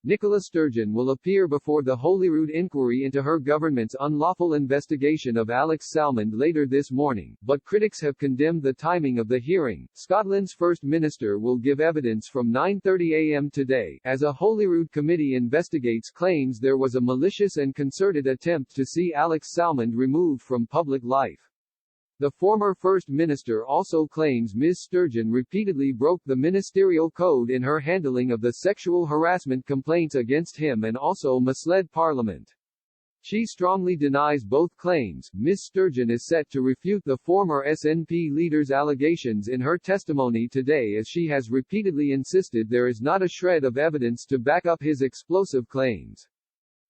Nicola Sturgeon will appear before the Holyrood inquiry into her government's unlawful investigation of Alex Salmond later this morning, but critics have condemned the timing of the hearing. Scotland's First Minister will give evidence from 9:30 a.m. today, as a Holyrood committee investigates claims there was a malicious and concerted attempt to see Alex Salmond removed from public life. The former First Minister also claims Ms. Sturgeon repeatedly broke the ministerial code in her handling of the sexual harassment complaints against him and also misled Parliament. She strongly denies both claims. Ms. Sturgeon is set to refute the former SNP leader's allegations in her testimony today, as she has repeatedly insisted there is not a shred of evidence to back up his explosive claims.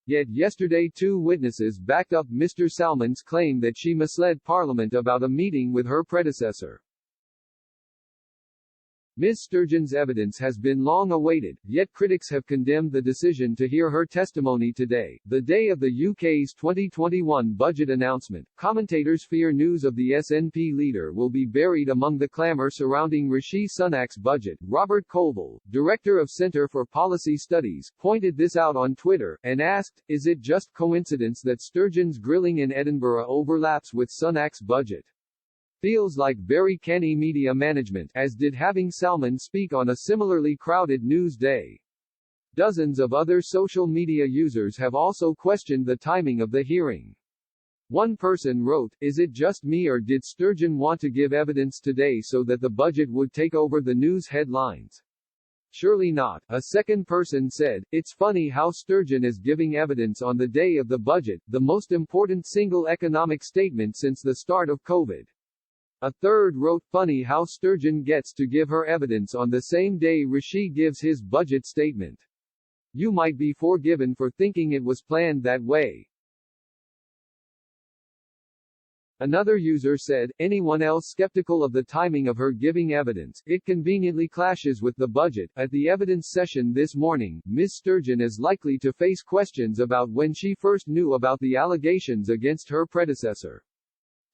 Yet yesterday two witnesses backed up Mr. Salmond's claim that she misled Parliament about a meeting with her predecessor. Ms. Sturgeon's evidence has been long awaited, yet critics have condemned the decision to hear her testimony today, the day of the UK's 2021 budget announcement. Commentators fear news of the SNP leader will be buried among the clamour surrounding Rishi Sunak's budget. Robert Colville, director of Centre for Policy Studies, pointed this out on Twitter, and asked, "Is it just coincidence that Sturgeon's grilling in Edinburgh overlaps with Sunak's budget? Feels like very canny media management, as did having Salmond speak on a similarly crowded news day." Dozens of other social media users have also questioned the timing of the hearing. One person wrote, "Is it just me or did Sturgeon want to give evidence today so that the budget would take over the news headlines? Surely not." A second person said, "It's funny how Sturgeon is giving evidence on the day of the budget, the most important single economic statement since the start of COVID." A third wrote, "Funny how Sturgeon gets to give her evidence on the same day Rishi gives his budget statement. You might be forgiven for thinking it was planned that way." Another user said, "Anyone else skeptical of the timing of her giving evidence? It conveniently clashes with the budget." At the evidence session this morning, Ms. Sturgeon is likely to face questions about when she first knew about the allegations against her predecessor.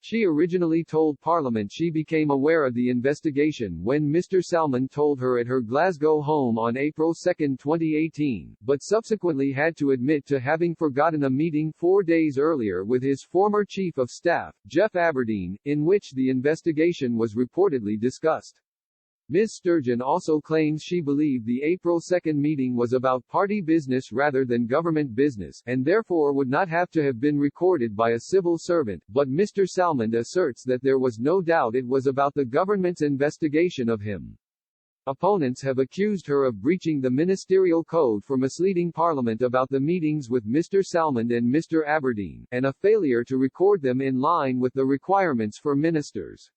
She originally told Parliament she became aware of the investigation when Mr. Salmond told her at her Glasgow home on April 2, 2018, but subsequently had to admit to having forgotten a meeting 4 days earlier with his former Chief of Staff, Jeff Aberdeen, in which the investigation was reportedly discussed. Ms. Sturgeon also claims she believed the April 2 meeting was about party business rather than government business, and therefore would not have to have been recorded by a civil servant, but Mr. Salmond asserts that there was no doubt it was about the government's investigation of him. Opponents have accused her of breaching the ministerial code for misleading Parliament about the meetings with Mr. Salmond and Mr. Aberdeen, and a failure to record them in line with the requirements for ministers.